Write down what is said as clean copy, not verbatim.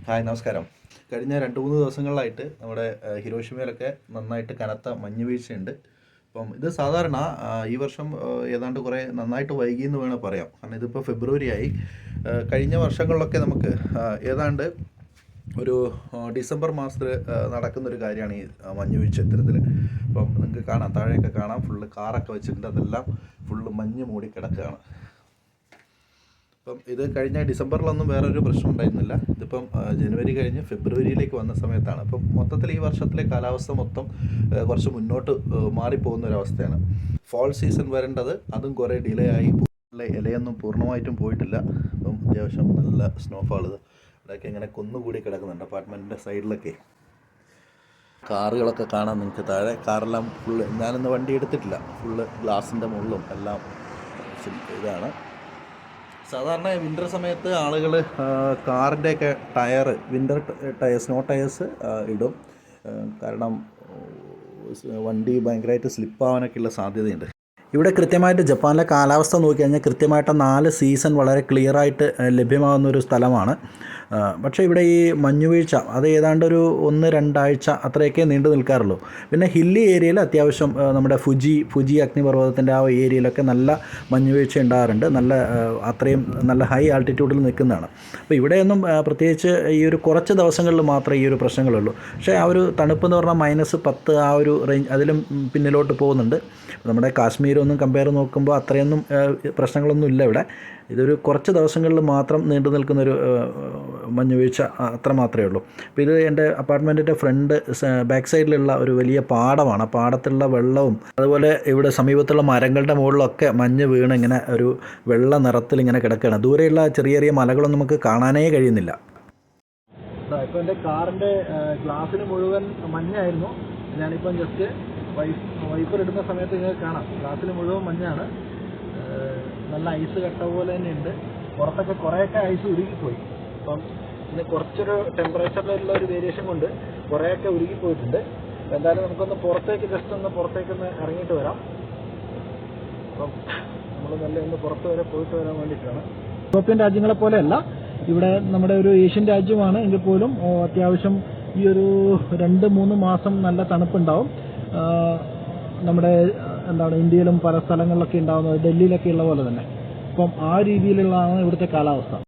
Hi നമസ്കാരം. കഴിഞ്ഞ 2-3 ദിവസങ്ങളിലായിട്ട് നമ്മുടെ ഹിരോഷിമയിലൊക്കെ നന്നായിട്ട് കനത്ത മഞ്ഞ് വീഴ്ചയുണ്ട്. അപ്പം ഇത് സാധാരണ ഈ വർഷം ഏതാണ്ട് കുറേ നന്നായിട്ട് വൈകി എന്ന് വേണം പറയാം. കാരണം ഇതിപ്പോൾ ഫെബ്രുവരി ആയി. കഴിഞ്ഞ വർഷങ്ങളിലൊക്കെ നമുക്ക് ഏതാണ്ട് ഒരു ഡിസംബർ മാസത്തിൽ നടക്കുന്നൊരു കാര്യമാണ് ഈ മഞ്ഞ് വീഴ്ച ഇത്തരത്തിൽ. അപ്പം നിങ്ങൾക്ക് കാണാം, താഴെയൊക്കെ കാണാം, ഫുള്ള് കാറൊക്കെ വെച്ചിട്ടുണ്ട്, അതെല്ലാം ഫുള്ള് മഞ്ഞ് മൂടി കിടക്കുകയാണ്. ഇപ്പം ഇത് കഴിഞ്ഞ ഡിസംബറിലൊന്നും വേറൊരു പ്രശ്നം ഉണ്ടായിരുന്നില്ല. ഇതിപ്പം ജനുവരി കഴിഞ്ഞ് ഫെബ്രുവരിയിലേക്ക് വന്ന സമയത്താണ്. അപ്പം മൊത്തത്തിൽ ഈ വർഷത്തിലെ കാലാവസ്ഥ മൊത്തം കുറച്ച് മുന്നോട്ട് മാറിപ്പോകുന്ന ഒരവസ്ഥയാണ്. ഫോൾ സീസൺ വരേണ്ടത് അതും കുറേ ഡിലേ ആയി. ഇലയൊന്നും പൂർണ്ണമായിട്ടും പോയിട്ടില്ല. അപ്പം അത്യാവശ്യം നല്ല സ്നോഫാൾ. ഇത് ഇവിടെയൊക്കെ ഇങ്ങനെ കുന്നുകൂടി കിടക്കുന്നുണ്ട് അപ്പാർട്ട്മെൻറ്റിൻ്റെ സൈഡിലൊക്കെ. കാറുകളൊക്കെ കാണാം നിങ്ങൾക്ക് താഴെ. കാറെല്ലാം ഫുള്ള്, ഞാനിന്ന് വണ്ടി എടുത്തിട്ടില്ല, ഫുള്ള് ഗ്ലാസിൻ്റെ മുകളിലും എല്ലാം ഇതാണ്. സാധാരണ വിൻ്റർ സമയത്ത് ആളുകൾ കാറിൻ്റെയൊക്കെ tyre, winter tyre, snow tyres ഇടും. കാരണം വണ്ടി ഭയങ്കരമായിട്ട് സ്ലിപ്പാവാനൊക്കെയുള്ള സാധ്യതയുണ്ട്. ഇവിടെ കൃത്യമായിട്ട് ജപ്പാനിലെ കാലാവസ്ഥ നോക്കിക്കഴിഞ്ഞാൽ കൃത്യമായിട്ട് 4 സീസൺ വളരെ ക്ലിയറായിട്ട് ലഭ്യമാകുന്ന ഒരു സ്ഥലമാണ്. പക്ഷേ ഇവിടെ ഈ മഞ്ഞുവീഴ്ച അത് ഏതാണ്ട് ഒരു 1-2 ആഴ്ച അത്രയൊക്കെ നീണ്ടു നിൽക്കാറുള്ളൂ. പിന്നെ ഹില്ലി ഏരിയയിൽ അത്യാവശ്യം നമ്മുടെ ഫുജി അഗ്നിപർവ്വതത്തിൻ്റെ ആ ഏരിയയിലൊക്കെ നല്ല മഞ്ഞുവീഴ്ച ഉണ്ടാകാറുണ്ട്. അത്രയും നല്ല ഹൈ ആൾട്ടിറ്റ്യൂഡിൽ നിൽക്കുന്നതാണ്. അപ്പോൾ ഇവിടെയൊന്നും പ്രത്യേകിച്ച് ഈ ഒരു കുറച്ച് ദിവസങ്ങളിൽ മാത്രമേ ഈ ഒരു പ്രശ്നങ്ങളുള്ളൂ. പക്ഷേ ആ ഒരു തണുപ്പെന്ന് പറഞ്ഞാൽ -10 ആ ഒരു റേഞ്ച്, അതിലും പിന്നിലോട്ട് പോകുന്നുണ്ട്. നമ്മുടെ കാശ്മീരൊന്നും കമ്പയർ നോക്കുമ്പോൾ അത്രയൊന്നും പ്രശ്നങ്ങളൊന്നും ഇല്ല ഇവിടെ. ഇതൊരു കുറച്ച് ദിവസങ്ങളിൽ മാത്രം നീണ്ടു നിൽക്കുന്നൊരു മഞ്ഞുവീഴ്ച, അത്ര മാത്രമേ ഉള്ളൂ. അപ്പോൾ ഇത് എൻ്റെ അപ്പാർട്ട്മെൻറ്റിൻ്റെ ഫ്രണ്ട് ബാക്ക് സൈഡിലുള്ള ഒരു വലിയ പാടമാണ്. പാടത്തുള്ള വെള്ളവും അതുപോലെ ഇവിടെ സമീപത്തുള്ള മരങ്ങളുടെ മുകളിലൊക്കെ മഞ്ഞ് വീണ് ഇങ്ങനെ ഒരു വെള്ള നിറത്തിൽ ഇങ്ങനെ കിടക്കുകയാണ്. ദൂരെയുള്ള ചെറിയ ചെറിയ മലകളൊന്നും നമുക്ക് കാണാനേ കഴിയുന്നില്ല. ഇപ്പോൾ എൻ്റെ കാറിൻ്റെ ഗ്ലാസ്സിന് മുഴുവൻ മഞ്ഞായിരുന്നു. ഞാനിപ്പം ജസ്റ്റ് വൈപ്പർ ഇടുന്ന സമയത്ത് നിങ്ങൾക്ക് കാണാം, ഗ്ലാസ്സിൽ മുഴുവൻ മഞ്ഞാണ്. നല്ല ഐസ് കട്ട പോലെ തന്നെ ഉണ്ട്. പുറത്തൊക്കെ കുറേയൊക്കെ ഐസ് ഉരുകിപ്പോയി. അപ്പം ഇന്ന് കുറച്ചൊരു ടെമ്പറേച്ചറിലുള്ള ഒരു വേരിയേഷൻ കൊണ്ട് കുറേയൊക്കെ ഉരുകിപ്പോയിട്ടുണ്ട്. എന്തായാലും നമുക്കൊന്ന് പുറത്തേക്കൊന്ന് ഇറങ്ങിയിട്ട് വരാം. അപ്പം നമ്മൾ നല്ല ഒന്ന് പുറത്ത് വരെ പോയിട്ട് വരാൻ വേണ്ടിയിട്ടാണ്. യൂറോപ്യൻ രാജ്യങ്ങളെ പോലെയല്ല, ഇവിടെ നമ്മുടെ ഒരു ഏഷ്യൻ രാജ്യമാണ് എങ്കിൽ പോലും അത്യാവശ്യം ഈ ഒരു 2-3 മാസം നല്ല തണുപ്പുണ്ടാവും. നമ്മുടെ ഇന്ത്യയിലും പല സ്ഥലങ്ങളിലൊക്കെ ഉണ്ടാകുന്നത്, ഡൽഹിയിലൊക്കെ ഉള്ള പോലെ തന്നെ. അപ്പം ആ രീതിയിലുള്ളതാണ് ഇവിടുത്തെ കാലാവസ്ഥ.